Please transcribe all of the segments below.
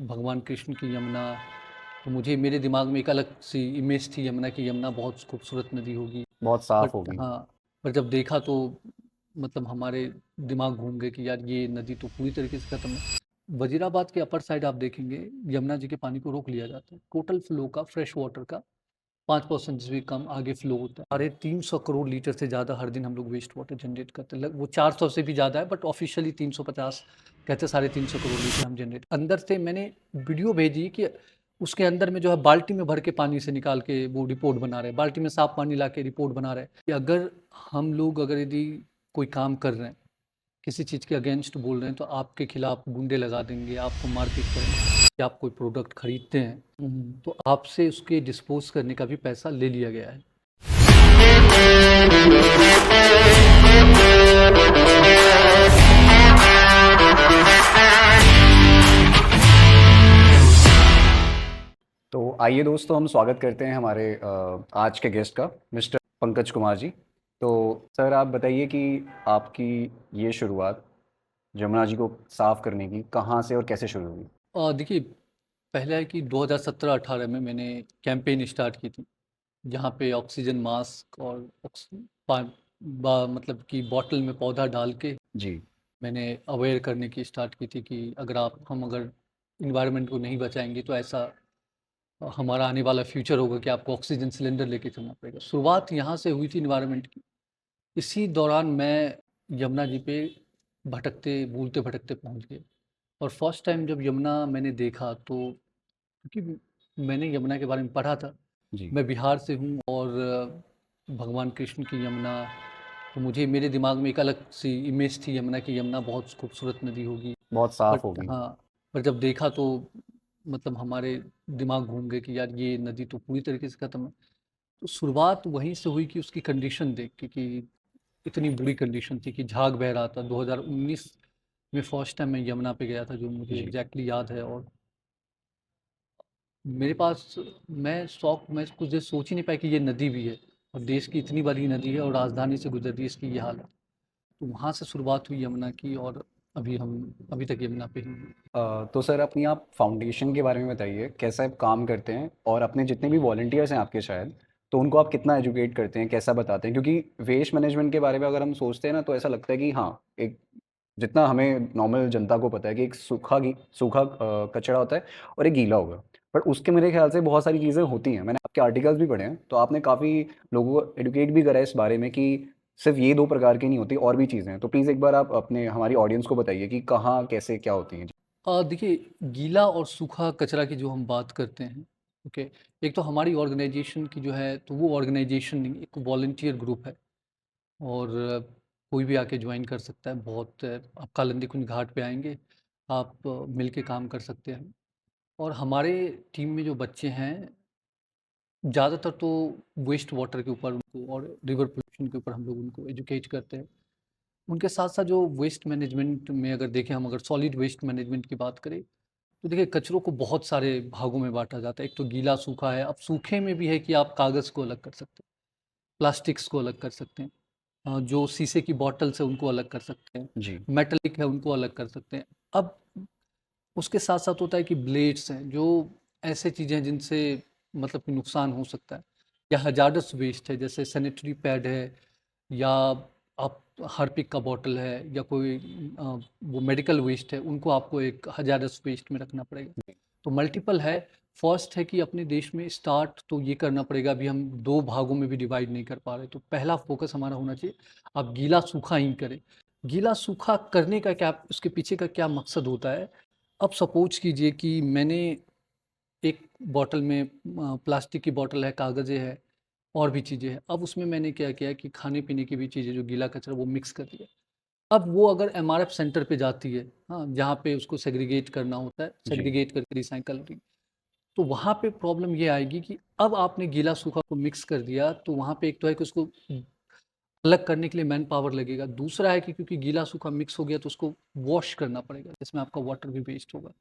भगवान कृष्ण की यमुना, तो मुझे मेरे दिमाग में एक अलग सी इमेज थी यमुना की। यमुना बहुत खूबसूरत नदी होगी। बहुत साफ बट होगी। हाँ, पर जब देखा तो मतलब हमारे दिमाग घूम गए कि यार ये नदी तो पूरी तरीके से खत्म है। वजीराबाद के अपर साइड आप देखेंगे, यमुना जी के पानी को रोक लिया जाता है। टोटल फ्लो का, फ्रेश वाटर का 5% से भी कम आगे फ्लो होता है। 350 करोड़ लीटर से ज़्यादा हर दिन हम लोग वेस्ट वाटर जनरेट करते हैं। वो 400 से भी ज़्यादा है, बट ऑफिशियली 350 कहते हैं। 350 करोड़ लीटर हम जनरेट अंदर से। मैंने वीडियो भेजी कि उसके अंदर में जो है बाल्टी में भर के पानी से निकाल के वो रिपोर्ट बना रहे हैं, बाल्टी में साफ पानी ला के रिपोर्ट बना रहे हैं कि अगर हम लोग अगर यदि कोई काम कर रहे हैं, किसी चीज़ के अगेंस्ट बोल रहे हैं, तो आपके खिलाफ गुंडे लगा देंगे, आपको मारपीट करेंगे। कि आप कोई प्रोडक्ट खरीदते हैं तो आपसे उसके डिस्पोज करने का भी पैसा ले लिया गया है। तो आइए दोस्तों, हम स्वागत करते हैं हमारे आज के गेस्ट का, मिस्टर पंकज कुमार जी। तो सर, आप बताइए कि आपकी ये शुरुआत जमुना जी को साफ करने की कहाँ से और कैसे शुरू हुई? देखिए, पहला है कि 2017-18 में मैंने कैंपेन स्टार्ट की थी, जहाँ पे ऑक्सीजन मास्क और मतलब कि बॉटल में पौधा डाल के जी। मैंने अवेयर करने की स्टार्ट की थी कि अगर इन्वायरमेंट को नहीं बचाएंगे तो ऐसा हमारा आने वाला फ्यूचर होगा कि आपको ऑक्सीजन सिलेंडर लेके चलना पड़ेगा। शुरुआत यहाँ से हुई थी इन्वायरमेंट की। इसी दौरान मैं यमुना जी पे भूलते भटकते पहुँच गए। और फर्स्ट टाइम जब यमुना मैंने देखा, तो क्योंकि मैंने यमुना के बारे में पढ़ा था। जी। मैं बिहार से हूँ और भगवान कृष्ण की यमुना, तो मुझे मेरे दिमाग में एक अलग सी इमेज थी यमुना की। यमुना बहुत खूबसूरत नदी होगी। बहुत साफ बट होगी। हाँ, पर जब देखा तो मतलब हमारे दिमाग घूम गए कि यार ये नदी तो पूरी तरीके से खत्म है। तो शुरुआत वहीं से हुई कि उसकी कंडीशन देख के कि इतनी बुरी कंडीशन थी कि झाग बह रहा था। 2019 में फर्स्ट टाइम मैं यमुना पे गया था, जो मुझे जी। एग्जैक्टली याद है। और मेरे पास मैं कुछ देर सोच ही नहीं पाया कि ये नदी भी है, और देश की इतनी बड़ी नदी है और राजधानी से गुजर रही है, इसकी ये हालत। तो वहाँ से शुरुआत हुई यमुना की, और अभी तक यमुना पे ही हैं। तो सर, अपनी आप फाउंडेशन के बारे में बताइए, कैसा आप काम करते हैं और अपने जितने भी वॉलंटियर्स हैं आपके शायद, तो उनको आप कितना एजुकेट करते हैं, कैसा बताते हैं? क्योंकि वेस्ट मैनेजमेंट के बारे में अगर हम सोचते हैं ना, तो ऐसा लगता है कि हाँ, एक जितना हमें नॉर्मल जनता को पता है कि एक सूखा कचरा होता है और एक गीला होगा। पर उसके मेरे ख्याल से बहुत सारी चीज़ें होती हैं। मैंने आपके आर्टिकल्स भी पढ़े हैं, तो आपने काफ़ी लोगों को एडुकेट भी करा है इस बारे में कि सिर्फ ये 2 प्रकार की नहीं होती, और भी चीज़ें हैं। तो प्लीज़ एक बार आप अपने हमारी ऑडियंस को बताइए कि कहाँ, कैसे, क्या होती हैं? देखिए, गीला और सूखा कचरा की जो हम बात करते हैं, ओके, एक तो हमारी ऑर्गेनाइजेशन की जो है, तो वो ऑर्गेनाइजेशन नहीं, एक वॉलंटियर ग्रुप है। और कोई भी आके ज्वाइन कर सकता है। बहुत आप कालिंदी कुंज घाट पे आएंगे, आप मिल के काम कर सकते हैं। और हमारे टीम में जो बच्चे हैं, ज़्यादातर तो वेस्ट वाटर के ऊपर उनको और रिवर पोल्यूशन के ऊपर हम लोग उनको एजुकेट करते हैं। उनके साथ साथ जो वेस्ट मैनेजमेंट में अगर देखें, हम अगर सॉलिड वेस्ट मैनेजमेंट की बात करें, तो देखिए कचरों को बहुत सारे भागों में बांटा जाता है। एक तो गीला सूखा है। अब सूखे में भी है कि आप कागज़ को अलग कर सकते हैं, प्लास्टिक्स को अलग कर सकते हैं, जो शीशे की बॉटल्स है उनको अलग कर सकते हैं, जी। मेटलिक है उनको अलग कर सकते हैं। अब उसके साथ साथ होता है कि ब्लेड्स हैं, जो ऐसे चीज़ें हैं जिनसे मतलब कि नुकसान हो सकता है, या हजार्डस वेस्ट है, जैसे सैनिटरी पैड है, या आप हार्पिक का बॉटल है, या कोई वो मेडिकल वेस्ट है, उनको आपको एक हजारस वेस्ट में रखना पड़ेगा। तो मल्टीपल है। फर्स्ट है कि अपने देश में स्टार्ट तो ये करना पड़ेगा। अभी हम दो भागों में भी डिवाइड नहीं कर पा रहे, तो पहला फोकस हमारा होना चाहिए, आप गीला सूखा ही करें। गीला सूखा करने का क्या, उसके पीछे का क्या मकसद होता है? अब सपोज कीजिए कि मैंने एक बॉटल में प्लास्टिक की बॉटल है, कागज़ें है, और भी चीज़ें हैं। अब उसमें मैंने क्या किया है कि खाने पीने की भी चीज़ें, जो गीला कचरा, वो मिक्स कर दिया। अब वो अगर एमआरएफ सेंटर पे जाती है, हाँ, जहाँ पे उसको सेग्रीगेट करना होता है, जी। सेग्रीगेट करके रिसाइकल, तो वहाँ पे प्रॉब्लम ये आएगी कि अब आपने गीला सूखा को मिक्स कर दिया, तो वहाँ पे एक तो है कि उसको अलग करने के लिए मैन पावर लगेगा। दूसरा है कि क्योंकि गीला सूखा मिक्स हो गया, तो उसको वॉश करना पड़ेगा, जिसमें आपका वाटर भी वेस्ट होगा।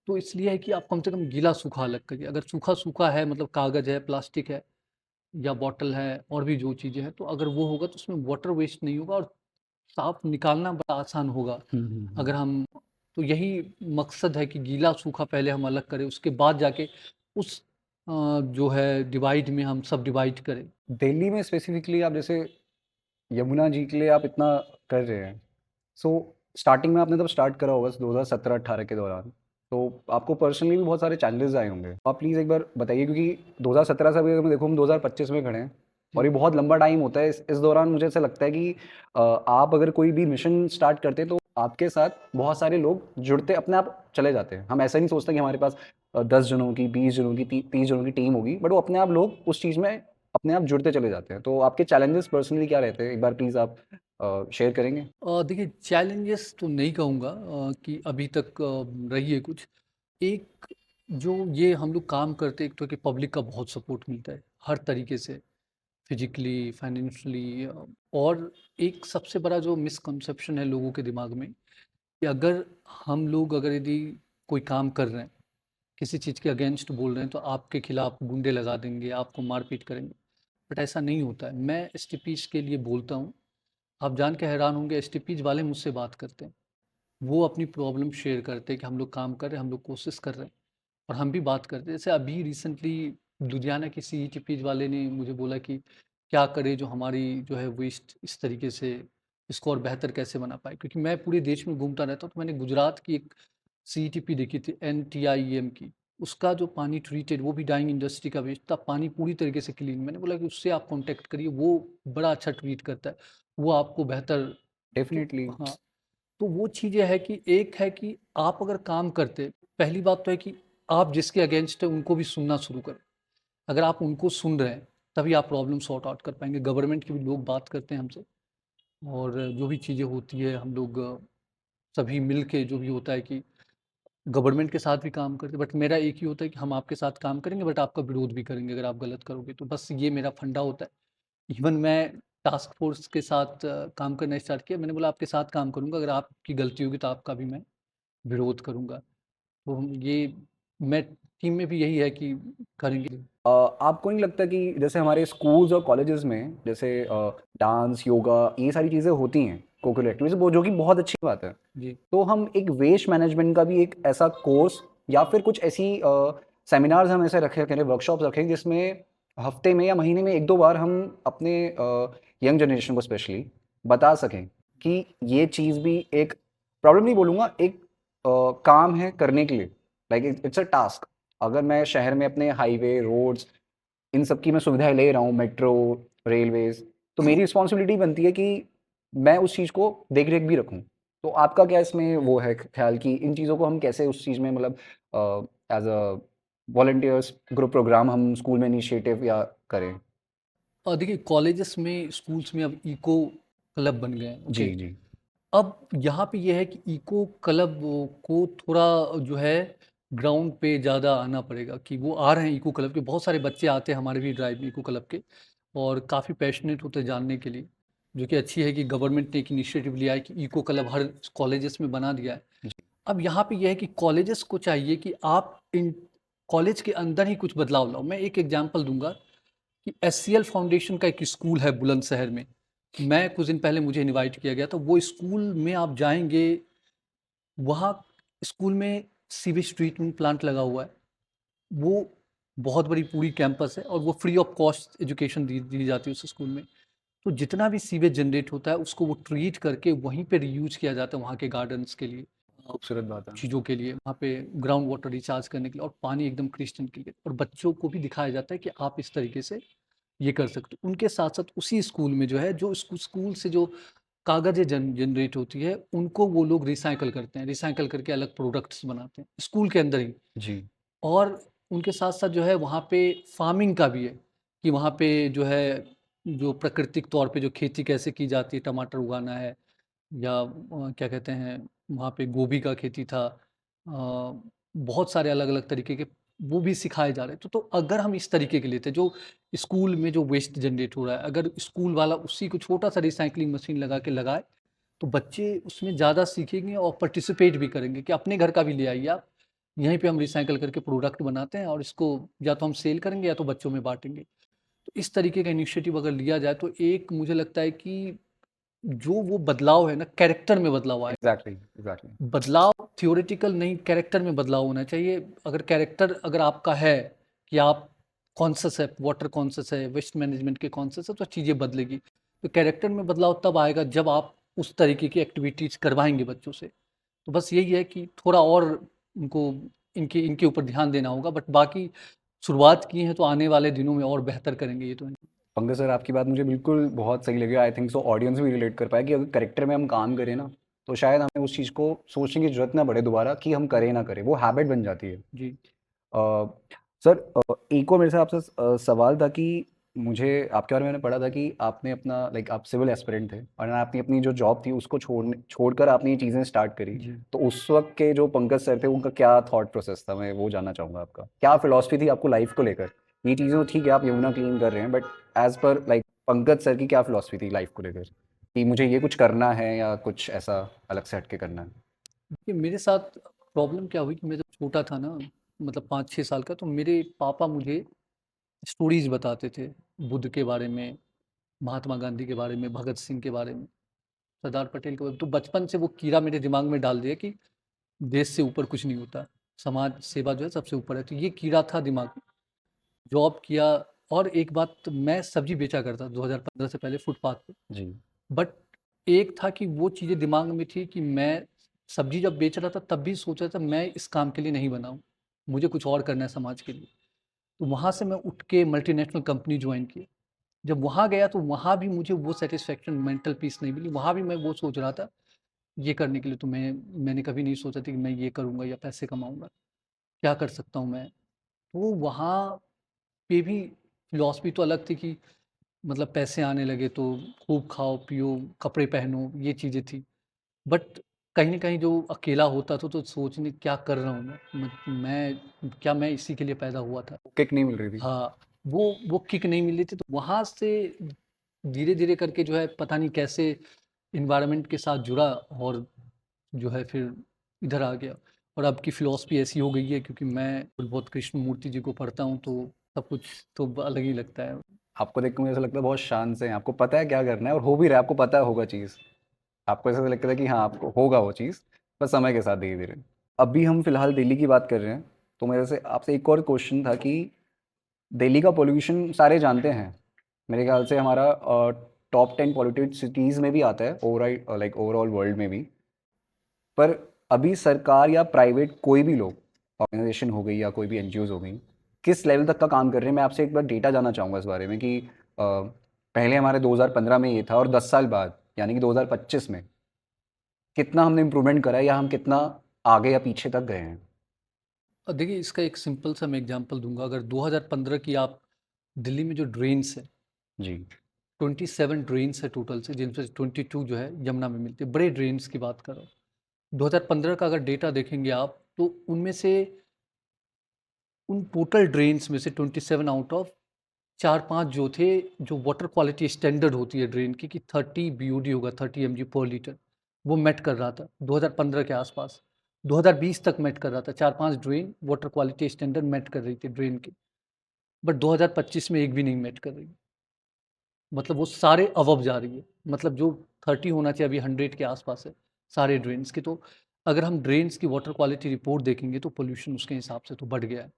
तो इसलिए है कि आप कम से कम गीला सूखा अलग करिए। अगर सूखा सूखा है, मतलब कागज़ है, प्लास्टिक है, या बॉटल है, और भी जो चीज़ें हैं, तो अगर वो होगा तो उसमें वाटर वेस्ट नहीं होगा, और साफ निकालना बड़ा आसान होगा। हुँ, हुँ, हुँ। अगर हम तो यही मकसद है कि गीला सूखा पहले हम अलग करें, उसके बाद जाके उस जो है डिवाइड में हम सब डिवाइड करें। दिल्ली में स्पेसिफिकली आप जैसे यमुना जी के लिए आप इतना कर रहे हैं, सो स्टार्टिंग में आपने तब स्टार्ट करा होगा 2017-18 के दौरान, तो आपको पर्सनली भी बहुत सारे चैलेंजेस आए होंगे। आप प्लीज़ एक बार बताइए, क्योंकि 2017 से अभी अगर मैं देखूँ हम 2025 में खड़े हैं और जी। ये बहुत लंबा टाइम होता है। इस दौरान मुझे ऐसा लगता है कि आप अगर कोई भी मिशन स्टार्ट करते हैं तो आपके साथ बहुत सारे लोग जुड़ते अपने आप चले जाते हैं। हम ऐसा नहीं सोचते कि हमारे पास 10 जनों की, 20 जनों की, 30 जनों की टीम होगी, बट वो अपने आप लोग उस चीज़ में अपने आप जुड़ते चले जाते हैं। तो आपके चैलेंजेस पर्सनली क्या रहते हैं? एक बार प्लीज़ आप शेयर करेंगे? देखिए, चैलेंजेस तो नहीं कहूँगा कि अभी तक रही है कुछ। एक जो ये हम लोग काम करते हैं, एक तो कि पब्लिक का बहुत सपोर्ट मिलता है हर तरीके से, फिजिकली, फाइनेंशियली। और एक सबसे बड़ा जो मिसकंसेप्शन है लोगों के दिमाग में कि अगर हम लोग अगर यदि कोई काम कर रहे हैं, किसी चीज़ के अगेंस्ट बोल रहे हैं, तो आपके खिलाफ गुंडे लगा देंगे, आपको मारपीट करेंगे। बट ऐसा नहीं होता है। मैं एसटीपीज़ के लिए बोलता हूँ, आप जान के हैरान होंगे, एसटीपीज़ वाले मुझसे बात करते हैं। वो अपनी प्रॉब्लम शेयर करते हैं कि हम लोग काम कर रहे हैं, हम लोग कोशिश कर रहे हैं, और हम भी बात करते हैं। जैसे अभी रिसेंटली लुधियाना के सीईटीपीज वाले ने मुझे बोला कि क्या करें जो हमारी जो है वेस्ट इस तरीके से, इसको और बेहतर कैसे बना पाए। क्योंकि मैं पूरे देश में घूमता रहता हूँ, तो मैंने गुजरात की एक सीईटीपी देखी थी, एनटीआईएम की। उसका जो पानी ट्रीटेड, वो भी डाइंग इंडस्ट्री का वेस्ट था, पानी पूरी तरीके से क्लीन। मैंने बोला कि उससे आप कांटेक्ट करिए, वो बड़ा अच्छा ट्रीट करता है, वो आपको बेहतर। तो डेफ़िनिटली। हाँ, तो वो चीज़ें है कि एक है कि आप अगर काम करते, पहली बात तो है कि आप जिसके अगेंस्ट है उनको भी सुनना शुरू करें। अगर आप उनको सुन रहे हैं, तभी आप प्रॉब्लम सॉर्ट आउट कर पाएंगे। गवर्नमेंट के भी लोग बात करते हैं हमसे, और जो भी चीज़ें होती है हम लोग सभी मिल के, जो भी होता है कि गवर्नमेंट के साथ भी काम करते हैं। बट मेरा एक ही होता है कि हम आपके साथ काम करेंगे, बट आपका विरोध भी करेंगे अगर आप गलत करोगे। तो बस ये मेरा फंडा होता है। इवन मैं टास्क फोर्स के साथ काम करना स्टार्ट किया। मैंने बोला आपके साथ काम करूंगा, अगर आपकी गलती होगी तो आपका भी मैं विरोध करूंगा। तो ये मैं टीम में भी यही है कि करेंगे। आपको नहीं लगता कि जैसे हमारे स्कूल्स और कॉलेजेस में जैसे डांस, योगा, ये सारी चीज़ें होती हैं, कोकुलर एक्टिविटीज़, वो जो कि बहुत अच्छी बात है। जी। तो हम एक वेस्ट मैनेजमेंट का भी एक ऐसा कोर्स या फिर कुछ ऐसी सेमिनार्स हम ऐसे रखे करें, वर्कशॉप्स रखें, जिसमें हफ्ते में या महीने में 1-2 बार हम अपने यंग जनरेशन को स्पेशली बता सकें कि ये चीज़ भी एक प्रॉब्लम नहीं बोलूँगा, एक काम है करने के लिए, लाइक इट्स अ टास्क। अगर मैं शहर में अपने हाईवे, रोड्स, इन सब की मैं सुविधाएँ ले रहा हूँ, मेट्रो, रेलवेज़, तो मेरी रिस्पॉन्सिबिलिटी बनती है कि मैं उस चीज़ को देख-रेख भी रखूँ। तो आपका क्या इसमें वो है ख़्याल कि इन चीज़ों को हम कैसे उस चीज़ में मतलब as a volunteers group program हम स्कूल में इनिशिएटिव या करें? और देखिए, कॉलेजेस में, स्कूल्स में अब इको क्लब बन गए हैं। ओके। जी, जी। अब यहाँ पे ये है कि इको क्लब को थोड़ा जो है ग्राउंड पे ज़्यादा आना पड़ेगा। कि वो आ रहे हैं इको क्लब के, बहुत सारे बच्चे आते हैं हमारे भी ड्राइव में इको क्लब के, और काफ़ी पैशनेट होते हैं जानने के लिए। जो कि अच्छी है कि गवर्नमेंट ने एक इनिशिएटिव लिया है कि इको क्लब हर कॉलेजेस में बना दिया है। जी, अब यहाँ पे ये है कि कॉलेजेस को चाहिए कि आप इन कॉलेज के अंदर ही कुछ बदलाव लाओ। मैं एक एग्जांपल दूंगा कि एससीएल फाउंडेशन का एक स्कूल है बुलंदशहर में। मैं कुछ दिन पहले, मुझे इनवाइट किया गया, तो वो स्कूल में आप जाएंगे, वहाँ स्कूल में सीवेज ट्रीटमेंट प्लांट लगा हुआ है। वो बहुत बड़ी पूरी कैंपस है, और वो फ्री ऑफ कॉस्ट एजुकेशन दी जाती है उस स्कूल में। तो जितना भी सीवेज जनरेट होता है, उसको वो ट्रीट करके वहीं पे रीयूज किया जाता है, वहाँ के गार्डन्स के लिए, खूबसूरत बात है। चीज़ों के लिए, वहाँ पे ग्राउंड वाटर रिचार्ज करने के लिए, और पानी एकदम क्रिस्टल क्लियर। और बच्चों को भी दिखाया जाता है कि आप इस तरीके से ये कर सकते हो। उनके साथ साथ उसी स्कूल में जो है, जो स्कूल से जो कागज़ें जनरेट होती है, उनको वो लोग रिसाइकल करते हैं, रिसाइकल करके अलग प्रोडक्ट्स बनाते हैं स्कूल के अंदर ही। जी, और उनके साथ साथ जो है वहाँ पे फार्मिंग का भी है, कि वहाँ पे जो है, जो प्राकृतिक तौर पे जो खेती कैसे की जाती है, टमाटर उगाना है, या क्या कहते हैं, वहाँ पे गोभी का खेती था। बहुत सारे अलग अलग तरीके के वो भी सिखाए जा रहे हैं। तो अगर हम इस तरीके के लेते, जो स्कूल में जो वेस्ट जनरेट हो रहा है, अगर स्कूल वाला उसी को छोटा सा रिसाइकलिंग मशीन लगा के लगाए, तो बच्चे उसमें ज़्यादा सीखेंगे और पार्टिसिपेट भी करेंगे कि अपने घर का भी ले आइए आप, यहीं पे हम रिसाइकल करके प्रोडक्ट बनाते हैं, और इसको या तो हम सेल करेंगे या तो बच्चों में बांटेंगे। तो इस तरीके का इनिशिएटिव अगर लिया जाए, तो एक मुझे लगता है कि जो वो बदलाव है ना, कैरेक्टर में बदलाव आए। Exactly exactly. बदलाव थियोरेटिकल नहीं, कैरेक्टर में बदलाव होना चाहिए। अगर कैरेक्टर अगर आपका है कि आप कॉन्शियस है, वाटर कॉन्शियस है, वेस्ट मैनेजमेंट के कॉन्शियस है, तो चीज़ें बदलेगी। तो कैरेक्टर में बदलाव तब आएगा जब आप उस तरीके की एक्टिविटीज़ करवाएंगे बच्चों से। तो बस यही है कि थोड़ा और उनको इनके इनके ऊपर ध्यान देना होगा, बट बाकी शुरुआत की है तो आने वाले दिनों में और बेहतर करेंगे ये तो है। पंकज सर, आपकी बात मुझे बिल्कुल बहुत सही लगी। आई थिंक सो ऑडियंस भी रिलेट कर पाए कि अगर करेक्टर में हम काम करें ना, तो शायद हमें उस चीज़ को सोचने की जरूरत ना पड़े दोबारा कि हम करें ना करें, वो हैबिट बन जाती है। जी। अ, सर, एक और मेरे से आपसे सवाल था कि मुझे आपके बारे में मैंने पढ़ा था कि आपने अपना लाइक आप सिविल एस्पिरेंट थे और आपने अपनी जो जॉब थी उसको छोड़कर आपने ये चीज़ें स्टार्ट करी। जी। तो उस वक्त के जो पंकज सर थे उनका क्या थॉट प्रोसेस था, मैं वो जानना चाहूँगा। आपका क्या फिलॉसफी थी आपको लाइफ को लेकर? ये चीज़ें तो ठीक है, आप यमुना क्लीन कर रहे हैं, but as per like Pankaj sir की क्या फिलॉसफी थी लाइफ को लेकर कि मुझे ये कुछ करना है या कुछ ऐसा अलग से हट के करना है? कि मेरे साथ प्रॉब्लम क्या हुई कि मैं जब छोटा था ना, मतलब 5-6 साल का, तो मेरे पापा मुझे स्टोरीज बताते थे बुद्ध के बारे में, महात्मा गांधी के बारे में, भगत सिंह के बारे में, सरदार पटेल के बारे में। तो बचपन से वो कीड़ा मेरे दिमाग में डाल दिया कि देश से ऊपर कुछ नहीं होता, समाज सेवा जो है सबसे ऊपर है। तो ये कीड़ा था दिमाग में। जॉब किया। और एक बात, तो मैं सब्जी बेचा करता 2015 से पहले फुटपाथ पे। जी। बट एक था कि वो चीज़ें दिमाग में थी कि मैं सब्जी जब बेच रहा था तब भी सोच रहा था मैं इस काम के लिए नहीं बना हूँ, मुझे कुछ और करना है समाज के लिए। तो वहाँ से मैं उठ के मल्टीनेशनल कंपनी ज्वाइन की। जब वहाँ गया तो वहाँ भी मुझे वो सेटिस्फेक्शन, मेंटल पीस नहीं मिली। वहाँ भी मैं वो सोच रहा था ये करने के लिए तो मैंने कभी नहीं सोचा था कि मैं ये करूँगा या पैसे कमाऊँगा, क्या कर सकता हूँ मैं। तो वहाँ पे भी फिलॉसफी तो अलग थी कि मतलब पैसे आने लगे तो खूब खाओ पियो, कपड़े पहनो, ये चीज़ें थी। बट कहीं न कहीं जो अकेला होता था तो सोचने क्या कर रहा हूँ क्या मैं इसी के लिए पैदा हुआ था? किक नहीं मिल रही थी। हाँ, वो किक नहीं मिली थी। तो वहाँ से धीरे-धीरे करके जो है पता नहीं कैसे एनवायरनमेंट के साथ जुड़ा और जो है फिर इधर आ गया। और अब की फ़िलॉसफ़ी ऐसी हो गई है, क्योंकि मैं बहुत कृष्णमूर्ति जी को पढ़ता हूँ तो सब कुछ तो अलग ही लगता है। आपको देख के मुझे ऐसा लगता है बहुत शांत से हैं, आपको पता है क्या करना है और हो भी रहा है, आपको पता है होगा चीज़। आपको ऐसा लगता है कि हाँ, आपको होगा वो चीज़, बस समय के साथ धीरे-धीरे। अभी हम फ़िलहाल दिल्ली की बात कर रहे हैं, तो मेरे से आपसे एक और क्वेश्चन था कि दिल्ली का पॉल्यूशन सारे जानते हैं। मेरे ख्याल से हमारा टॉप 10 पॉल्यूटेड सिटीज़ में भी आता है ओवरऑल वर्ल्ड में भी। पर अभी सरकार या प्राइवेट कोई भी लोग, ऑर्गेनाइजेशन हो गई या कोई भी एनजीओज हो गई, किस लेवल तक का काम कर रहे हैं? मैं आपसे एक बार डेटा जानना चाहूँगा इस बारे में कि पहले हमारे 2015 में ये था और 10 साल बाद यानी कि 2025 में कितना हमने इम्प्रूवमेंट करा है या हम कितना आगे या पीछे तक गए हैं? देखिए, इसका एक सिंपल सा मैं एग्जांपल दूँगा। अगर 2015 की आप दिल्ली में जो ड्रेन्स है, जी। 27 ड्रेन्स है टोटल से, जिनमें से 22 जो है यमुना में मिलती है। बड़े ड्रेन्स की बात कर रहा हूँ। 2015 का अगर डेटा देखेंगे आप तो उनमें से, उन टोटल ड्रेन्स में से 27 आउट ऑफ 4-5 जो थे, जो वाटर क्वालिटी स्टैंडर्ड होती है ड्रेन की, कि 30 बीओडी होगा, 30 एमजी पर लीटर, वो मेट कर रहा था 2015 के आसपास। 2020 तक मेट कर रहा था। 4-5 drain water quality standard met कर रही थी ड्रेन की। बट 2025 में एक भी नहीं मेट कर रही। मतलब वो सारे अबव जा रही है। मतलब जो 30 होना चाहिए अभी 100 के आसपास है सारे ड्रेन्स के। तो अगर हम ड्रेन्स की वाटर क्वालिटी रिपोर्ट देखेंगे तो पोल्यूशन उसके हिसाब से तो बढ़ गया है,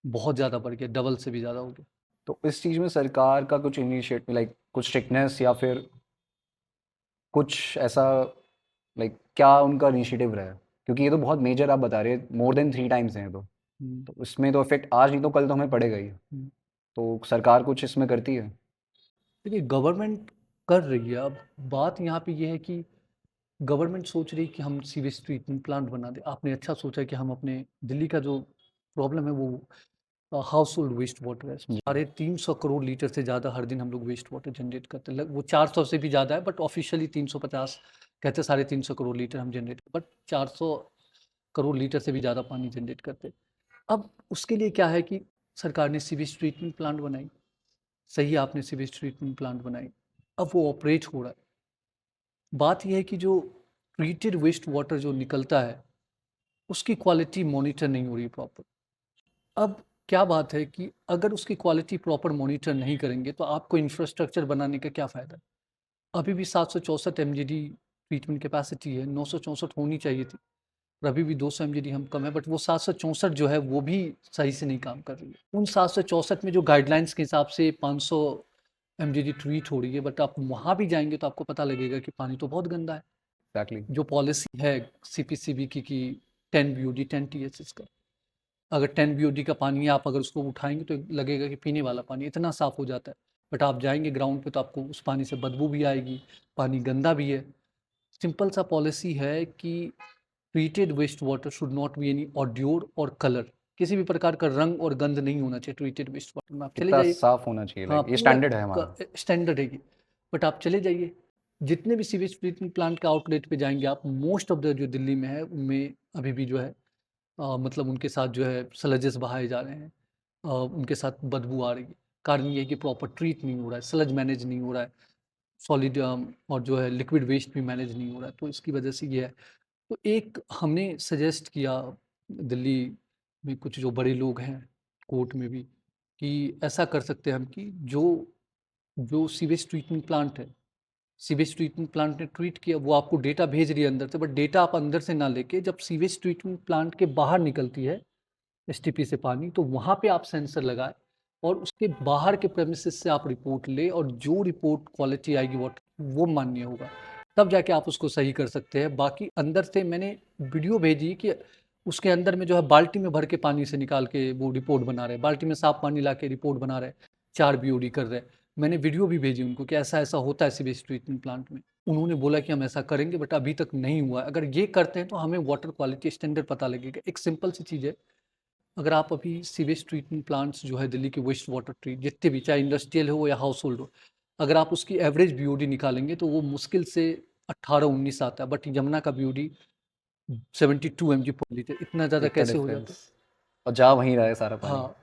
बहुत ज़्यादा बढ़ गया, डबल से भी ज़्यादा हो गया। तो इस चीज़ में सरकार का कुछ इनिशिएटिव लाइक कुछ स्ट्रिक्टनेस या फिर कुछ ऐसा लाइक क्या उनका इनिशिएटिव रहा है? क्योंकि ये तो बहुत मेजर आप बता रहे हैं, मोर देन 3 टाइम्स हैं ये तो। हम्म, तो इसमें तो इफ़ेक्ट आज नहीं तो कल तो हमें पड़ेगा ही। हम्म। तो सरकार कुछ इसमें करती है? देखिए, गवर्नमेंट कर रही है। अब बात यहाँ पे ये है कि गवर्नमेंट सोच रही है कि हम सीवेज ट्रीटमेंट प्लांट बना दें। आपने अच्छा सोचा कि हम अपने दिल्ली का जो प्रॉब्लम है वो हाउस होल्ड वेस्ट वाटर है। जी। 350 करोड़ लीटर से ज़्यादा हर दिन हम लोग वेस्ट वाटर जनरेट करते हैं। वो 400 से भी ज़्यादा है, बट ऑफिशियली 350 कहते हैं। 350 करोड़ लीटर हम जनरेट, बट 400 करोड़ लीटर से भी ज़्यादा पानी जनरेट करते हैं। अब उसके लिए क्या है कि सरकार ने सीवेज ट्रीटमेंट प्लांट बनाई। सही है, आपने सीवेज ट्रीटमेंट प्लांट बनाई। अब वो ऑपरेट हो रहा है। बात यह है कि जो ट्रीटेड वेस्ट वाटर जो निकलता है उसकी क्वालिटी मॉनिटर नहीं हो रही प्रॉपर। अब क्या बात है कि अगर उसकी क्वालिटी प्रॉपर मॉनिटर नहीं करेंगे तो आपको इंफ्रास्ट्रक्चर बनाने का क्या फ़ायदा? अभी भी 764 एमजीडी ट्रीटमेंट कैपेसिटी है, 964 होनी चाहिए थी, और अभी भी 200 एमजीडी हम कम है, बट वो 764 जो है वो भी सही से नहीं काम कर रही है। उन 764 में जो गाइडलाइंस के हिसाब से 500 एमजीडी ट्रीट हो रही है, बट आप वहाँ भी जाएंगे तो आपको पता लगेगा कि पानी तो बहुत गंदा है। एग्जैक्टली। जो पॉलिसी है सीपीसीबी की कि 10 बीओडी 10 टीएचएस का, अगर 10 बीओडी का पानी है, आप अगर उसको उठाएंगे तो लगेगा कि पीने वाला पानी इतना साफ़ हो जाता है, बट आप जाएंगे ग्राउंड पे तो आपको उस पानी से बदबू भी आएगी, पानी गंदा भी है। सिंपल सा पॉलिसी है कि treated waste water should not be any odour और कलर, किसी भी प्रकार का रंग और गंध नहीं होना चाहिए ट्रीटेड वेस्ट वाटर में। आप चले कितना जाइए, साफ होना चाहिए, हाँ, लाइक ये पूरा स्टैंडर्ड है हमारा। स्टैंडर्ड है ये। बट आप चले जाइए, जितने भी सीवेज ट्रीटमेंट प्लांट के आउटलेट पे जाएंगे आप, मोस्ट ऑफ द जो दिल्ली में है उनमें अभी भी जो है मतलब उनके साथ जो है स्लजेस बहाए जा रहे हैं, उनके साथ बदबू आ रही है। कारण ये है कि प्रॉपर ट्रीट नहीं हो रहा है, स्लज मैनेज नहीं हो रहा है, सॉलिड और जो है लिक्विड वेस्ट भी मैनेज नहीं हो रहा है, तो इसकी वजह से ये है। तो एक हमने सजेस्ट किया दिल्ली में कुछ जो बड़े लोग हैं कोर्ट में भी, कि ऐसा कर सकते हैं हम कि जो जो सीवेज ट्रीटमेंट प्लांट है, सीवेज ट्रीटमेंट प्लांट ने ट्रीट किया, वो आपको डेटा भेज रही है अंदर से, बट डेटा आप अंदर से ना लेके जब सीवेज ट्रीटमेंट प्लांट के बाहर निकलती है एसटीपी से पानी, तो वहाँ पे आप सेंसर लगाए और उसके बाहर के प्रेमिसेस से आप रिपोर्ट ले, और जो रिपोर्ट क्वालिटी आएगी वाटर वो मान्य होगा, तब जाके आप उसको सही कर सकते हैं। बाकी अंदर से मैंने वीडियो भेजी कि उसके अंदर में जो है बाल्टी में भर के पानी से निकाल के वो रिपोर्ट बना रहे, बाल्टी में साफ पानी ला के रिपोर्ट बना रहे, 4 बीओडी कर रहे। मैंने वीडियो भी भेजी उनको कि ऐसा ऐसा होता है सीवेज ट्रीटमेंट प्लांट में। उन्होंने बोला कि हम ऐसा करेंगे, बट अभी तक नहीं हुआ। अगर ये करते हैं तो हमें वाटर क्वालिटी स्टैंडर्ड पता लगेगा। एक सिंपल सी चीज़ है, अगर आप अभी सीवेज ट्रीटमेंट प्लांट्स जो है दिल्ली के वेस्ट वाटर ट्रीट जितने भी, चाहे इंडस्ट्रियल हो या हाउस होल्ड हो, अगर आप उसकी एवरेज बीओडी निकालेंगे तो वो मुश्किल से 18-19 आता है, बट यमुना का बीओडी 72 mg पर लीटर, इतना ज़्यादा इतना कैसे हो जाता है? डिफरेंस, और जा वहीं रहा है सारा पानी। हाँ,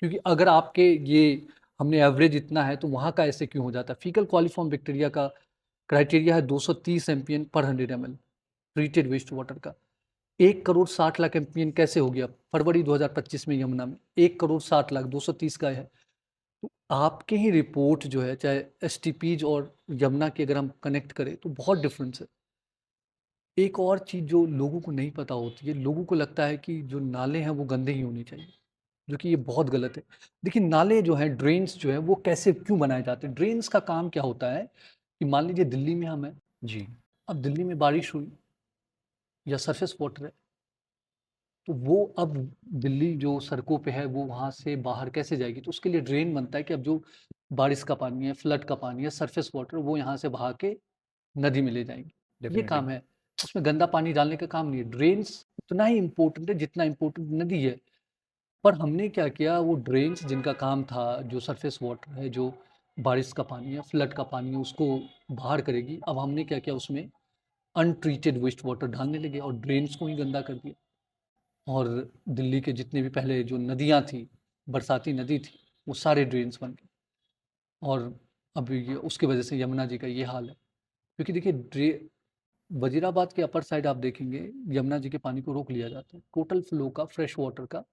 क्योंकि अगर आपके ये हमने एवरेज इतना है तो वहाँ का ऐसे क्यों हो जाता है? फीकल कॉलिफॉर्म बैक्टीरिया का क्राइटेरिया है 230 एमपीएन पर 100 ml ट्रीटेड वेस्ट वाटर का। 1,60,00,000 एमपीएन कैसे हो गया फरवरी 2025 में यमुना में? 1,60,00,000, 230 का है। तो आपके ही रिपोर्ट जो है, चाहे एसटीपीज और यमुना की अगर हम कनेक्ट करें तो बहुत डिफरेंस है। एक और चीज़ जो लोगों को नहीं पता होती है, लोगों को लगता है कि जो नाले हैं वो गंदे ही होने चाहिए, जो कि ये बहुत गलत है। देखिए, नाले जो हैं, ड्रेन्स जो हैं, वो कैसे क्यों बनाए जाते हैं? ड्रेन्स का काम क्या होता है कि मान लीजिए दिल्ली में हम हैं, जी। अब दिल्ली में बारिश हुई या सरफेस वाटर है, तो वो अब दिल्ली जो सड़कों पे है वो वहाँ से बाहर कैसे जाएगी? तो उसके लिए ड्रेन बनता है कि अब जो बारिश का पानी है, फ्लड का पानी है, सरफेस वाटर, वो यहाँ से बहा के नदी में ले जाएंगे। ये डेफिनेटली। काम है, उसमें गंदा पानी डालने का काम नहीं है। ड्रेन्स उतना ही इम्पोर्टेंट है जितना इम्पोर्टेंट नदी है। पर हमने क्या किया, वो ड्रेन्स जिनका काम था, जो सरफेस वाटर है, जो बारिश का पानी है, फ्लड का पानी है, उसको बाहर करेगी, अब हमने क्या किया, उसमें अनट्रीटेड वेस्ट वाटर डालने लगे और ड्रेन्स को ही गंदा कर दिया। और दिल्ली के जितने भी पहले जो नदियाँ थी, बरसाती नदी थी, वो सारे ड्रेन्स बन गए। और अब ये उसकी वजह से यमुना जी का ये हाल है। क्योंकि देखिए, वजीराबाद के अपर साइड आप देखेंगे, यमुना जी के पानी को रोक लिया जाता है। टोटल फ्लो का, फ्रेश वाटर का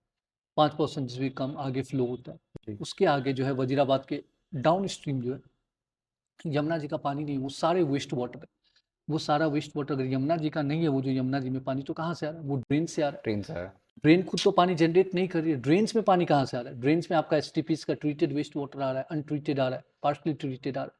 5% से भी कम आगे फ्लो होता है। जी। उसके आगे जो है वजीराबाद के डाउन स्ट्रीम जो है, यमुना जी का पानी नहीं, वो सारे वेस्ट वाटर है। वो सारा वेस्ट वाटर अगर यमुना जी का नहीं है, वो जो यमुना जी में पानी, तो कहाँ से आ रहा है? वो ड्रेन से आ रहा है। ट्रेन से है। ड्रेन खुद तो पानी जनरेट नहीं कर रही है, ड्रेन्स में पानी कहाँ से आ रहा है? ड्रेन्स में आपका एसटीपीज का ट्रीटेड वेस्ट वाटर आ रहा है, अनट्रीटेड आ रहा है, पार्शली ट्रीटेड आ रहा है।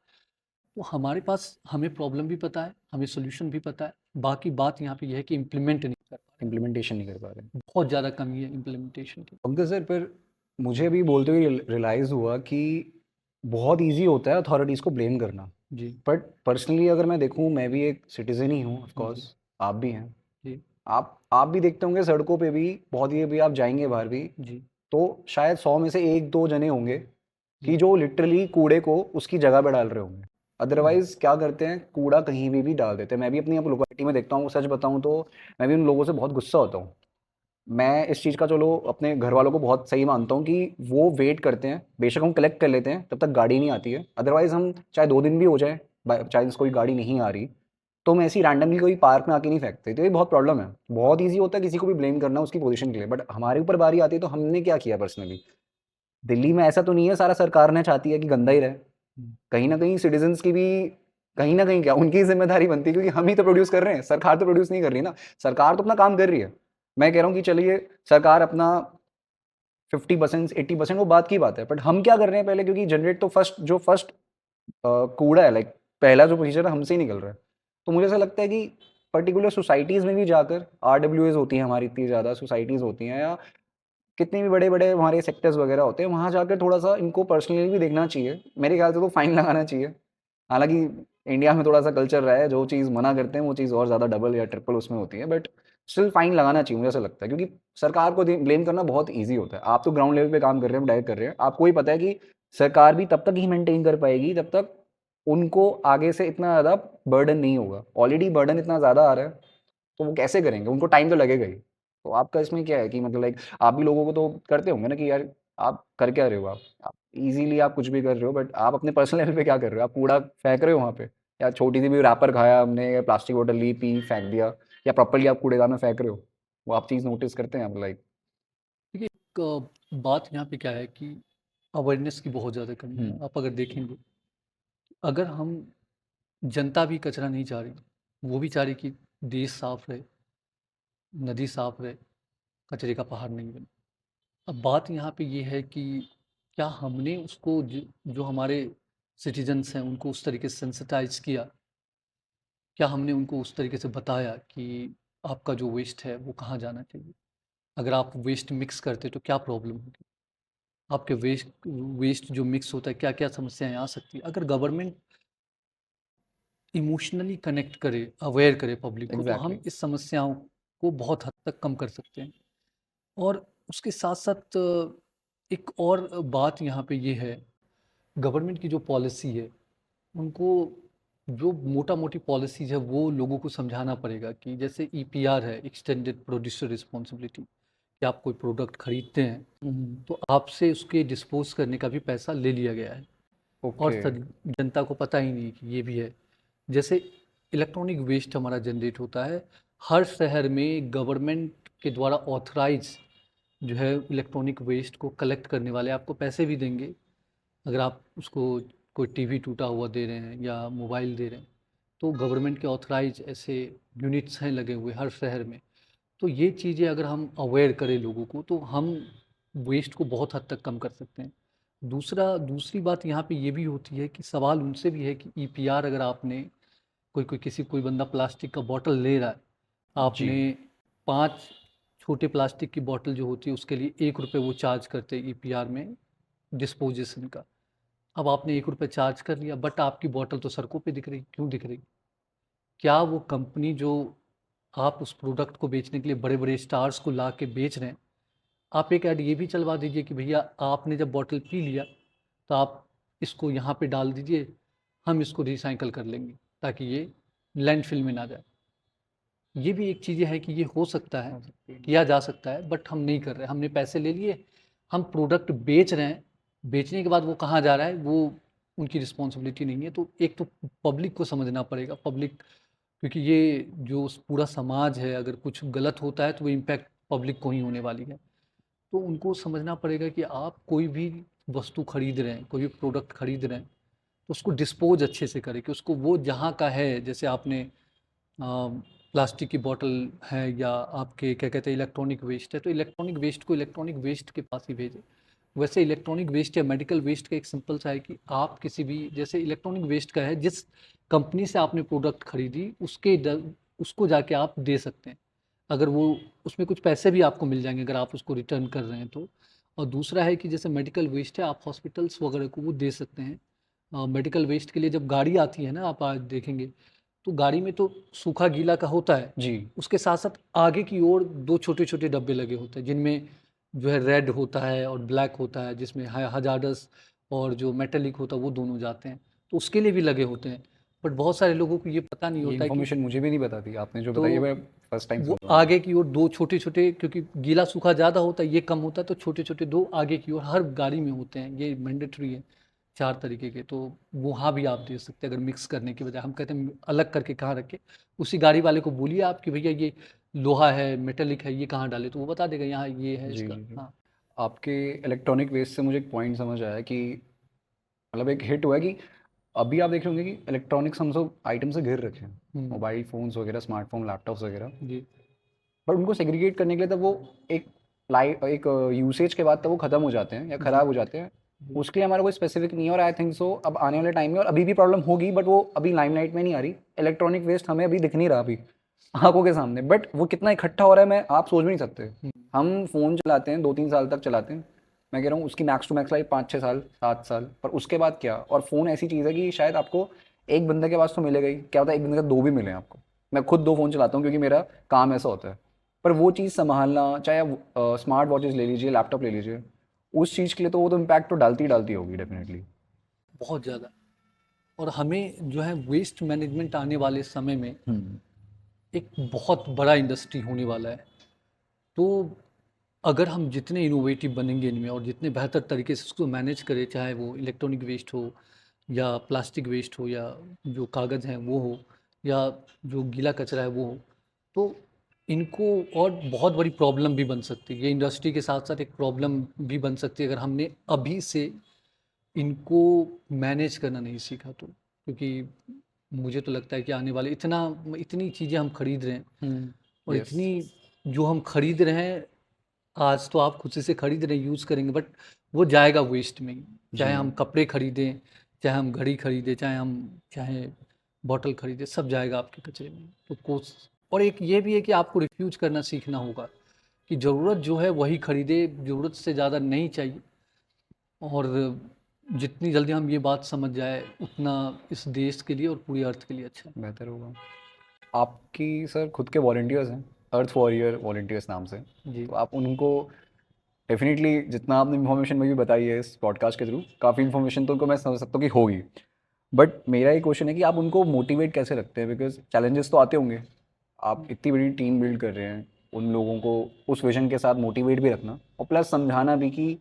तो हमारे पास, हमें प्रॉब्लम भी पता है, हमें सोल्यूशन भी पता है। बाकी बात यहाँ पे यह है कि इम्प्लीमेंट नहीं कर पा रहे, इम्प्लीमेंटेशन नहीं कर पा रहे। बहुत ज़्यादा कमी है इम्प्लीमेंटेशन की। पंकज सर, फिर मुझे अभी बोलते हुए रियलाइज़ हुआ कि बहुत ईज़ी होता है अथॉरिटीज़ को ब्लेम करना, जी, बट पर्सनली अगर मैं देखूँ, मैं भी एक सिटीज़न ही हूँ, ऑफ जी, कोर्स आप भी हैं। जी, आप भी देखते होंगे सड़कों पे भी, बहुत ही, अभी आप जाएंगे बाहर भी, जी, तो शायद 100 में से 1-2 जने होंगे कि जी, जो लिटरली कूड़े को उसकी जगह पे डाल रहे होंगे। अदरवाइज क्या करते हैं, कूड़ा कहीं भी डाल देते हैं। मैं भी अपनी यहाँ लोकेलिटी में देखता हूँ, सच बताऊँ तो मैं भी उन लोगों से बहुत गुस्सा होता हूँ। मैं इस चीज़ का, चलो, अपने घर वालों को बहुत सही मानता हूँ कि वो वेट करते हैं, बेशक हम कलेक्ट कर लेते हैं तब तक गाड़ी नहीं आती है। अदरवाइज हम चाहे 2 दिन भी हो जाए, चाहे कोई गाड़ी नहीं आ रही, तो हम ऐसे ही रैंडमली कोई पार्क में आके नहीं फेंकते। तो ये बहुत प्रॉब्लम है। बहुत ईजी होता है किसी को भी ब्लेम करना उसकी पोजीशन के लिए, बट हमारे ऊपर बारी आती है तो हमने क्या किया पर्सनली। दिल्ली में ऐसा तो नहीं है सारा सरकार ने चाहती है कि गंदा ही रहे, कहीं ना कहीं सिटीजन्स की भी कहीं ना कहीं क्या उनकी जिम्मेदारी बनती है, क्योंकि हम ही तो प्रोड्यूस कर रहे हैं, सरकार तो प्रोड्यूस नहीं कर रही ना। सरकार तो अपना काम कर रही है। मैं कह रहा हूँ कि चलिए सरकार अपना 50% 80% वो बात की बात है, बट हम क्या कर रहे हैं पहले, क्योंकि जनरेट तो फर्स्ट कूड़ा है, लाइक पहला जो प्रोसीजर है हमसे ही निकल रहा है। तो मुझे ऐसा लगता है कि पर्टिकुलर सोसाइटीज़ में भी जाकर, RWAs होती हैं हमारी, इतनी ज़्यादा सोसाइटीज़ होती हैं, या कितने भी बड़े-बड़े हमारे सेक्टर्स वगैरह होते हैं, वहाँ जाकर थोड़ा-सा इनको पर्सनली भी देखना चाहिए। मेरे ख्याल से तो फाइन लगाना चाहिए। हालाँकि इंडिया में थोड़ा-सा कल्चर रहा है, जो चीज़ मना करते हैं वो चीज़ और ज़्यादा डबल या ट्रिपल उसमें होती है, बट स्टिल फाइन लगाना चाहिए, मुझे ऐसा लगता है। क्योंकि सरकार को ब्लेम करना बहुत ईज़ी होता है। आप तो ग्राउंड लेवल पे काम कर रहे हैं, डायरेक्ट कर रहे हैं। आपको ही पता है कि सरकार भी तब तक ही मेंटेन कर पाएगी जब तक उनको आगे से इतना ज़्यादा बर्डन नहीं होगा। ऑलरेडी बर्डन इतना ज़्यादा आ रहा है, तो वो कैसे करेंगे? उनको टाइम तो लगेगा ही। तो आपका इसमें क्या है कि मतलब लाइक आप भी लोगों को तो करते होंगे ना कि यार आप कर क्या रहे हो? आप ईज़िली आप कुछ भी कर रहे हो, बट आप अपने पर्सनल लेवल पे क्या कर रहे हो? आप कूड़ा फेंक रहे हो वहाँ पे, या छोटी-सी भी रैपर खाया हमने, या प्लास्टिक बॉटल ली, पी, फेंक दिया, या प्रॉपर्ली आप कूड़ेदान में फेंक रहे हो? वो आप चीज़ नोटिस करते हैं आप लाइक? देखिए, एक बात यहाँ पे क्या है कि अवेयरनेस की बहुत ज़्यादा कमी हुँ, है। आप अगर देखेंगे, अगर हम जनता भी कचरा नहीं चाह रही, वो भी चाह रही कि देश साफ रहे, नदी साफ रहे, कचरे का पहाड़ नहीं बने। अब बात यहाँ पे ये है कि क्या हमने उसको जो हमारे सिटीजन्स हैं उनको उस तरीके से सेंसिटाइज किया, क्या हमने उनको उस तरीके से बताया कि आपका जो वेस्ट है वो कहाँ जाना चाहिए, अगर आप वेस्ट मिक्स करते तो क्या प्रॉब्लम होगी, आपके वेस्ट वेस्ट जो मिक्स होता है क्या क्या समस्याएं आ सकती है। अगर गवर्नमेंट इमोशनली कनेक्ट करे, अवेयर करे पब्लिक को, तो हम एग्ज़ैक्टली। इस समस्याओं को बहुत हद तक कम कर सकते हैं। और उसके साथ साथ एक और बात यहाँ पे ये है, गवर्नमेंट की जो पॉलिसी है उनको, जो मोटा मोटी पॉलिसीज है वो लोगों को समझाना पड़ेगा कि जैसे EPR है, एक्सटेंडेड प्रोड्यूसर रिस्पॉन्सिबिलिटी, कि आप कोई प्रोडक्ट खरीदते हैं हुँ, हुँ। तो आपसे उसके डिस्पोज करने का भी पैसा ले लिया गया है, और ओके। जनता को पता ही नहीं कि ये भी है। जैसे इलेक्ट्रॉनिक वेस्ट हमारा जनरेट होता है, हर शहर में गवर्नमेंट के द्वारा ऑथराइज जो है इलेक्ट्रॉनिक वेस्ट को कलेक्ट करने वाले आपको पैसे भी देंगे। अगर आप उसको कोई टीवी टूटा हुआ दे रहे हैं या मोबाइल दे रहे हैं, तो गवर्नमेंट के ऑथराइज ऐसे यूनिट्स हैं लगे हुए हर शहर में। तो ये चीज़ें अगर हम अवेयर करें लोगों को, तो हम वेस्ट को बहुत हद तक कम कर सकते हैं। दूसरी बात यहाँ पे ये भी होती है कि सवाल उनसे भी है कि EPR, अगर आपने कोई बंदा प्लास्टिक का बॉटल ले रहा है, जी। आपने 5 छोटे प्लास्टिक की बॉटल जो होती है उसके लिए 1 रुपए वो चार्ज करते हैं EPR में, डिस्पोजेशन का। अब आपने 1 रुपए चार्ज कर लिया, बट आपकी बॉटल तो सड़कों पे दिख रही, क्यों दिख रही? क्या वो कंपनी जो आप उस प्रोडक्ट को बेचने के लिए बड़े-बड़े स्टार्स को ला के बेच रहे हैं, आप एक ऐड ये भी चलवा दीजिए कि भैया आपने जब बॉटल पी लिया, तो आप इसको यहाँ पे डाल दीजिए, हम इसको रिसाइकिल कर लेंगे, ताकि ये लैंडफिल में ना जाए। ये भी एक चीज़ें है कि ये हो सकता है, हो सकती है। किया जा सकता है, बट हम नहीं कर रहे। हमने पैसे ले लिए, हम प्रोडक्ट बेच रहे हैं, बेचने के बाद वो कहाँ जा रहा है, वो उनकी रिस्पॉन्सिबिलिटी नहीं है। तो एक तो पब्लिक को समझना पड़ेगा, पब्लिक, क्योंकि ये जो पूरा समाज है, अगर कुछ गलत होता है तो वो इम्पैक्ट पब्लिक को ही होने वाली है। तो उनको समझना पड़ेगा कि आप कोई भी वस्तु खरीद रहे हैं, कोई भी प्रोडक्ट खरीद रहे हैं, तो उसको डिस्पोज अच्छे से करें, कि उसको वो जहाँ का है, जैसे आपने प्लास्टिक की बॉटल है या आपके क्या कहते हैं इलेक्ट्रॉनिक वेस्ट है, तो इलेक्ट्रॉनिक वेस्ट को इलेक्ट्रॉनिक वेस्ट के पास ही भेजें। वैसे इलेक्ट्रॉनिक वेस्ट या मेडिकल वेस्ट का एक सिंपल सा है कि आप किसी भी, जैसे इलेक्ट्रॉनिक वेस्ट का है, जिस कंपनी से आपने प्रोडक्ट खरीदी उसको जाके आप दे सकते हैं, अगर वो, उसमें कुछ पैसे भी आपको मिल जाएंगे अगर आप उसको रिटर्न कर रहे हैं तो। और दूसरा है कि जैसे मेडिकल वेस्ट है, आप हॉस्पिटल्स वगैरह को वो दे सकते हैं। मेडिकल वेस्ट के लिए जब गाड़ी आती है ना, आप आज देखेंगे तो गाड़ी में तो सूखा गीला का होता है, जी। उसके साथ साथ आगे की ओर 2 छोटे-छोटे डब्बे लगे होते हैं, जिनमें जो है रेड होता है और ब्लैक होता है, जिसमें हजार्डस और जो मेटालिक होता है वो दोनों जाते हैं, तो उसके लिए भी लगे होते हैं। बट बहुत सारे लोगों को ये पता नहीं ये होता है कि, इन्फॉर्मेशन मुझे भी नहीं पता थी, आपने जो तो बताई है मैं फर्स्ट टाइम वो सुन रहा हूँ। आगे की ओर 2 छोटे-छोटे, क्योंकि गीला सूखा ज़्यादा होता है, ये कम होता है, तो छोटे-छोटे 2 आगे की ओर हर गाड़ी में होते हैं, ये मैंडेटरी है 4 तरीके के। तो वहाँ भी आप दे सकते हैं, अगर मिक्स करने की बजाय। हम कहते हैं अलग करके कहाँ रखें, उसी गाड़ी वाले को बोलिए आप कि भैया ये लोहा है, मेटालिक है, ये कहाँ डालें, तो वो बता देगा यहाँ ये है जी, इसका। जी, जी। हाँ। आपके इलेक्ट्रॉनिक वेस्ट से मुझे एक पॉइंट समझ आया कि मतलब एक हिट हुआ है कि अभी आप देख रहे होंगे कि इलेक्ट्रॉनिक्स हम सब आइटम से घिर रखे हैं, हम्म, मोबाइल फ़ोन्स वगैरह, स्मार्टफ़ोन, लैपटॉप्स वगैरह। जी बट उनको सेग्रीगेट करने के लिए तब वो एक एक यूसेज के बाद तब वो ख़त्म हो जाते हैं या जी ख़राब हो जाते हैं। जी उसके लिए हमारा कोई स्पेसिफिक नहीं है, और आई थिंक सो अब आने वाले टाइम में और अभी भी प्रॉब्लम होगी, बट वो अभी लाइमलाइट में नहीं आ रही। इलेक्ट्रॉनिक वेस्ट हमें अभी दिख नहीं रहा अभी आंखों के सामने, बट वो कितना इकट्ठा हो रहा है मैं आप सोच भी नहीं सकते। हम्म, हम फ़ोन चलाते हैं 2-3 साल तक चलाते हैं, मैं कह रहा हूँ उसकी मैक्स टू मैक्स लाइफ 5-6 साल 7 साल, पर उसके बाद क्या? और फ़ोन ऐसी चीज़ है कि शायद आपको एक बंदे के पास तो मिलेगा ही, क्या होता है एक बंदे का दो भी मिले आपको। मैं खुद 2 फ़ोन चलाता हूँ क्योंकि मेरा काम ऐसा होता है। पर वो चीज़ संभालना, चाहे आप स्मार्ट वॉचेस ले लीजिए, लैपटॉप ले लीजिए, उस चीज़ के लिए तो वो तो इम्पैक्ट तो डालती ही डालती होगी डेफिनेटली। बहुत ज़्यादा। और हमें जो है वेस्ट मैनेजमेंट आने वाले समय में हम्म। एक बहुत बड़ा इंडस्ट्री होने वाला है। तो अगर हम जितने इनोवेटिव बनेंगे इनमें और जितने बेहतर तरीके से उसको मैनेज करें, चाहे वो इलेक्ट्रॉनिक वेस्ट हो या प्लास्टिक वेस्ट हो या जो कागज़ हैं वो हो या जो गीला कचरा है वो हो, तो इनको और बहुत बड़ी प्रॉब्लम भी बन सकती है। ये इंडस्ट्री के साथ साथ एक प्रॉब्लम भी बन सकती है अगर हमने अभी से इनको मैनेज करना नहीं सीखा तो। क्योंकि मुझे तो लगता है कि आने वाले इतनी चीज़ें हम खरीद रहे हैं और यस। इतनी जो हम खरीद रहे हैं, आज तो आप खुशी से खरीद रहे हैं, यूज़ करेंगे, बट वो जाएगा वेस्ट में ही। चाहे जी। हम कपड़े खरीदें, चाहे हम घड़ी खरीदें, चाहे बॉटल खरीदें, सब जाएगा आपके कचरे में। तो कोस और एक ये भी है कि आपको रिफ्यूज करना सीखना होगा कि ज़रूरत जो है वही खरीदे, ज़रूरत से ज़्यादा नहीं चाहिए। और जितनी जल्दी हम ये बात समझ जाए उतना इस देश के लिए और पूरी अर्थ के लिए अच्छा है। बेहतर होगा। आपकी सर खुद के वॉलंटियर्स हैं, अर्थ वॉरियर वॉलंटियर्स नाम से, जी तो आप उनको डेफिनेटली जितना आपने इन्फॉर्मेशन में भी बताई है इस पॉडकास्ट के थ्रू, काफ़ी इन्फॉर्मेशन तो उनको मैं समझ सकता हूँ कि होगी। बट मेरा एक क्वेश्चन है कि आप उनको मोटिवेट कैसे रखते हैं, बिकॉज चैलेंजेस तो आते होंगे। आप इतनी बड़ी टीम बिल्ड कर रहे हैं, उन लोगों को उस विजन के साथ मोटिवेट भी रखना और प्लस समझाना भी कि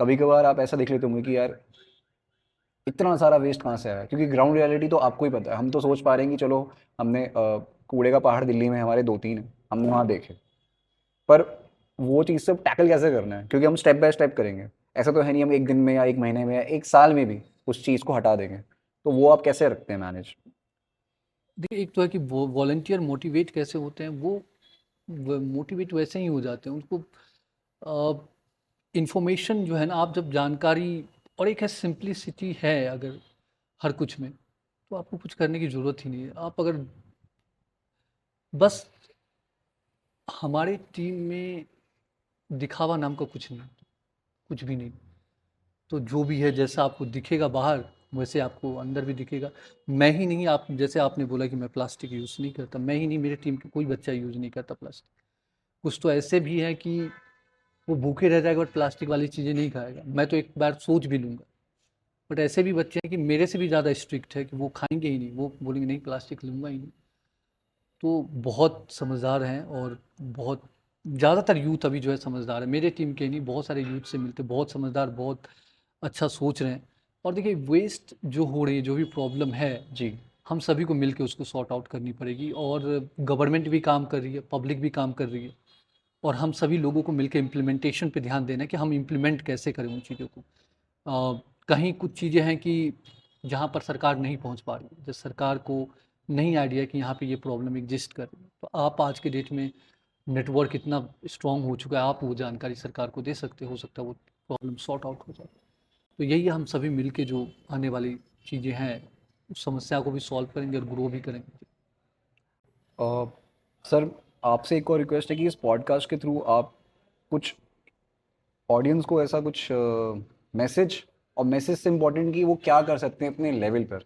कभी कभार आप ऐसा देख लेते होंगे कि यार इतना सारा वेस्ट कहाँ से आया, क्योंकि ग्राउंड रियलिटी तो आपको ही पता है। हम तो सोच पा रहे हैं कि चलो हमने कूड़े का पहाड़ दिल्ली में हमारे 2-3 हैं, हमने वहाँ देखे, पर वो चीज़ सब टैकल कैसे करना है, क्योंकि हम स्टेप बाय स्टेप करेंगे। ऐसा तो है नहीं हम एक दिन में या एक महीने में या एक साल में भी उस चीज़ को हटा देंगे। तो वो आप कैसे रखते हैं मैनेज? देखिए, एक तो है कि वो वॉलंटियर मोटिवेट कैसे होते हैं, वो मोटिवेट वैसे ही हो जाते हैं उनको इंफॉर्मेशन जो है ना, आप जब जानकारी और एक है सिंप्लिसिटी है अगर हर कुछ में, तो आपको कुछ करने की ज़रूरत ही नहीं है। आप अगर बस हमारे टीम में दिखावा नाम का कुछ नहीं, कुछ भी नहीं। तो जो भी है जैसा आपको दिखेगा बाहर वैसे आपको अंदर भी दिखेगा। मैं ही नहीं, आप जैसे आपने बोला कि मैं प्लास्टिक यूज़ नहीं करता, मैं ही नहीं, मेरे टीम के कोई बच्चा यूज़ नहीं करता प्लास्टिक। कुछ तो ऐसे भी हैं कि वो भूखे रह जाएगा बट प्लास्टिक वाली चीज़ें नहीं खाएगा, मैं तो एक बार सोच भी लूँगा। बट ऐसे भी बच्चे हैं कि मेरे से भी ज़्यादा स्ट्रिक्ट है कि वो खाएंगे ही नहीं, वो बोलेंगे नहीं प्लास्टिक लूँगा ही नहीं। तो बहुत समझदार हैं और बहुत ज़्यादातर यूथ अभी जो है समझदार है, मेरे टीम के नहीं, बहुत सारे यूथ से मिलते बहुत समझदार, बहुत अच्छा सोच रहे हैं। और देखिए वेस्ट जो हो रही है, जो भी प्रॉब्लम है, जी। हम सभी को मिलके उसको सॉर्ट आउट करनी पड़ेगी। और गवर्नमेंट भी काम कर रही है, पब्लिक भी काम कर रही है, और हम सभी लोगों को मिलकर इम्प्लीमेंटेशन पे ध्यान देना है कि हम इम्प्लीमेंट कैसे करें उन चीज़ों को। कहीं कुछ चीज़ें हैं कि जहाँ पर सरकार नहीं पहुँच पा रही है, जैसे सरकार को नहीं आइडिया कि यहाँ पे ये प्रॉब्लम एग्जिस्ट कर रही है, तो आप आज के डेट में नेटवर्क इतना स्ट्रांग हो चुका है, आप वो जानकारी सरकार को दे सकते हो सकता है वो प्रॉब्लम सॉर्ट आउट हो जाए। तो यही हम सभी मिलके जो आने वाली चीज़ें हैं उस समस्या को भी सॉल्व करेंगे और ग्रो भी करेंगे। अ, सर आपसे एक और रिक्वेस्ट है कि इस पॉडकास्ट के थ्रू आप कुछ ऑडियंस को ऐसा कुछ मैसेज, और मैसेज से इम्पोर्टेंट कि वो क्या कर सकते हैं अपने लेवल पर,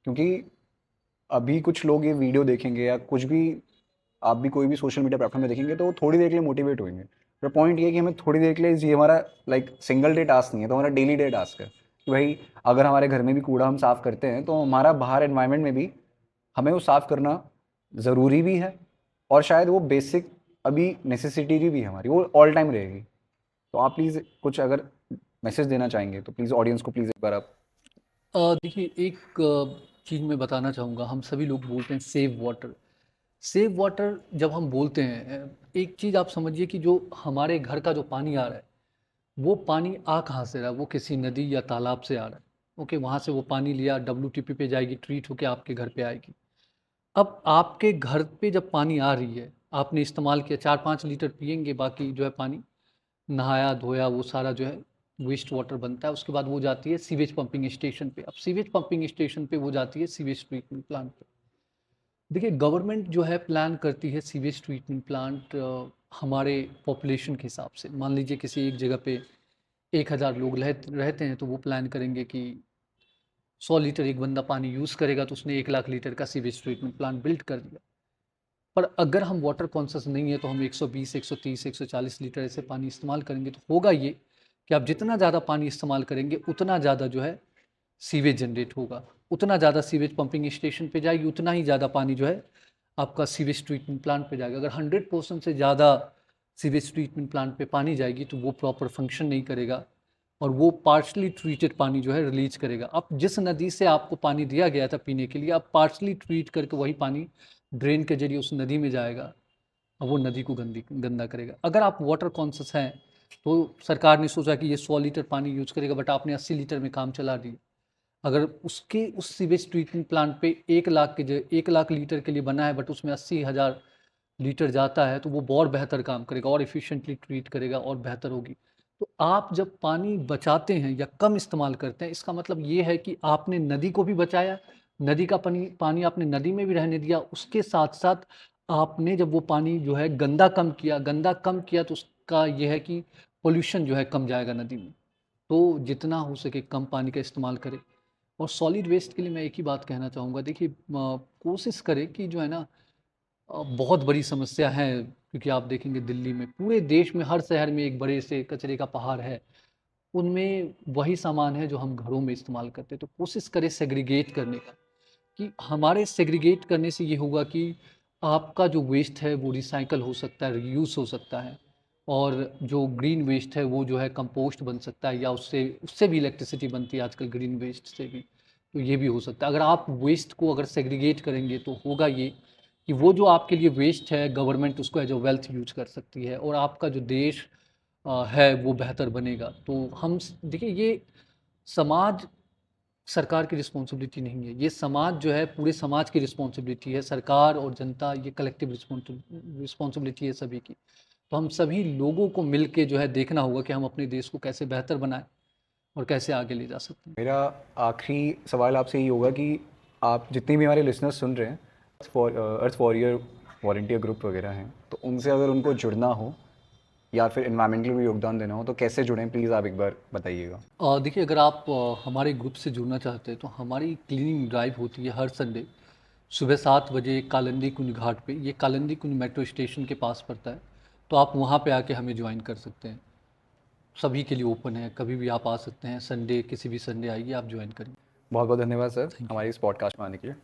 क्योंकि अभी कुछ लोग ये वीडियो देखेंगे या कुछ भी, आप भी कोई भी सोशल मीडिया प्लेटफॉर्म में देखेंगे तो वो थोड़ी देर के लिए मोटिवेट होंगे। पर पॉइंट ये है कि हमें थोड़ी देर के लिए, ये हमारा लाइक सिंगल डे टास्क नहीं है, तो हमारा डेली डे टास्क है कि भाई अगर हमारे घर में भी कूड़ा हम साफ़ करते हैं तो हमारा बाहर एनवायरनमेंट में भी हमें वो साफ़ करना ज़रूरी भी है, और शायद वो बेसिक अभी नेसेसिटी भी है हमारी, वो ऑल टाइम रहेगी। तो आप प्लीज़ कुछ अगर मैसेज देना चाहेंगे तो प्लीज़ ऑडियंस को प्लीज़ एक बार आप। देखिए, एक चीज़ मैं बताना चाहूँगा, हम सभी लोग बोलते हैं सेव वाटर। सेव वाटर जब हम बोलते हैं, एक चीज़ आप समझिए कि जो हमारे घर का जो पानी आ रहा है, वो पानी आ कहाँ से रहा है? वो किसी नदी या तालाब से आ रहा है। ओके, वहाँ से वो पानी लिया, WTP पे जाएगी, ट्रीट होके आपके घर पे आएगी। अब आपके घर पे जब पानी आ रही है, आपने इस्तेमाल किया, 4-5 लीटर पिएँगे, बाकी जो है पानी नहाया, धोया, वो सारा जो है वेस्ट वाटर बनता है। उसके बाद वो जाती है सीवेज पंपिंग स्टेशन पे। अब सीवेज पंपिंग स्टेशन पे वो जाती है सीवेज ट्रीटमेंट प्लांट पे। देखिए, गवर्नमेंट जो है प्लान करती है सीवेज ट्रीटमेंट प्लांट हमारे पॉपुलेशन के हिसाब से। मान लीजिए किसी एक जगह पे 1000 लोग रहते हैं, तो वो प्लान करेंगे कि 100 लीटर एक बंदा पानी यूज़ करेगा, तो उसने 1 लाख लीटर का सीवेज ट्रीटमेंट प्लांट बिल्ड कर दिया। पर अगर हम वाटर कॉन्शियस नहीं है, तो हम 120, 130, 140 लीटर ऐसे पानी इस्तेमाल करेंगे, तो होगा ये कि आप जितना ज़्यादा पानी इस्तेमाल करेंगे, उतना ज़्यादा जो है सीवेज जनरेट होगा, उतना ज़्यादा सीवेज पंपिंग स्टेशन पे जाएगी, उतना ही ज़्यादा पानी जो है आपका सीवेज ट्रीटमेंट प्लांट पे जाएगा। अगर 100% से ज़्यादा सीवेज ट्रीटमेंट प्लांट पे पानी जाएगी, तो वो प्रॉपर फंक्शन नहीं करेगा और वो पार्शली ट्रीटेड पानी जो है रिलीज करेगा। अब जिस नदी से आपको पानी दिया गया था पीने के लिए, आप पार्शली ट्रीट करके वही पानी ड्रेन के जरिए उस नदी में जाएगा और वो नदी को गंदा करेगा। अगर आप वाटर कॉन्शियस हैं, तो सरकार ने सोचा कि ये 100 लीटर पानी यूज करेगा, बट आपने 80 लीटर में काम चला दिया। अगर उसके उस सीवेज ट्रीटमेंट प्लांट पे 1 लाख लीटर के लिए बना है, बट उसमें 80,000 लीटर जाता है, तो वो और बेहतर काम करेगा और इफ़िशिएंटली ट्रीट करेगा और बेहतर होगी। तो आप जब पानी बचाते हैं या कम इस्तेमाल करते हैं, इसका मतलब ये है कि आपने नदी को भी बचाया, नदी का पानी आपने नदी में भी रहने दिया, उसके साथ-साथ आपने जब वो पानी जो है गंदा कम किया, तो उसका ये है कि पॉल्यूशन जो है कम जाएगा नदी में। तो जितना हो सके कम पानी का इस्तेमाल करें। और सॉलिड वेस्ट के लिए मैं एक ही बात कहना चाहूँगा, देखिए कोशिश करें कि जो है ना, बहुत बड़ी समस्या है, क्योंकि आप देखेंगे दिल्ली में, पूरे देश में हर शहर में एक बड़े से कचरे का पहाड़ है। उनमें वही सामान है जो हम घरों में इस्तेमाल करते हैं। तो कोशिश करें सेग्रीगेट करने का, कि हमारे सेग्रीगेट करने से ये होगा कि आपका जो वेस्ट है वो रिसाइकल हो सकता है, रीयूज़ हो सकता है, और जो ग्रीन वेस्ट है वो जो है कंपोस्ट बन सकता है, या उससे उससे भी इलेक्ट्रिसिटी बनती है आजकल ग्रीन वेस्ट से भी। तो ये भी हो सकता है। अगर आप वेस्ट को अगर सेग्रीगेट करेंगे, तो होगा ये कि वो जो आपके लिए वेस्ट है, गवर्नमेंट उसको एज अ वेल्थ यूज कर सकती है, और आपका जो देश है वो बेहतर बनेगा। तो हम देखिए, ये समाज सरकार की रिस्पॉन्सिबिलिटी नहीं है, ये समाज जो है पूरे समाज की रिस्पॉन्सिबिलिटी है। सरकार और जनता, ये कलेक्टिव रिस्पॉन्सिबिलिटी है सभी की। तो हम सभी लोगों को मिल के जो है देखना होगा कि हम अपने देश को कैसे बेहतर बनाएं और कैसे आगे ले जा सकते हैं। मेरा आखिरी सवाल आपसे यही होगा कि आप जितनी भी हमारे लिसनर्स सुन रहे हैं, अर्थ वॉरियर वॉलंटियर ग्रुप वगैरह हैं, तो उनसे अगर उनको जुड़ना हो या फिर एनवायरमेंटल में योगदान देना हो, तो कैसे जुड़ें, प्लीज़ आप एक बार बताइएगा। देखिए, अगर आप हमारे ग्रुप से जुड़ना चाहते हैं, तो हमारी क्लीनिंग ड्राइव होती है हर संडे सुबह 7 बजे कालिंदी कुंज घाट पे। ये कालिंदी कुंज मेट्रो स्टेशन के पास पड़ता है। तो आप वहाँ पे आके हमें ज्वाइन कर सकते हैं। सभी के लिए ओपन है, कभी भी आप आ सकते हैं। संडे, किसी भी संडे आइए, आप ज्वाइन करिए। बहुत बहुत धन्यवाद सर थैंक यू। हमारी इस पॉडकास्ट में आने के लिए।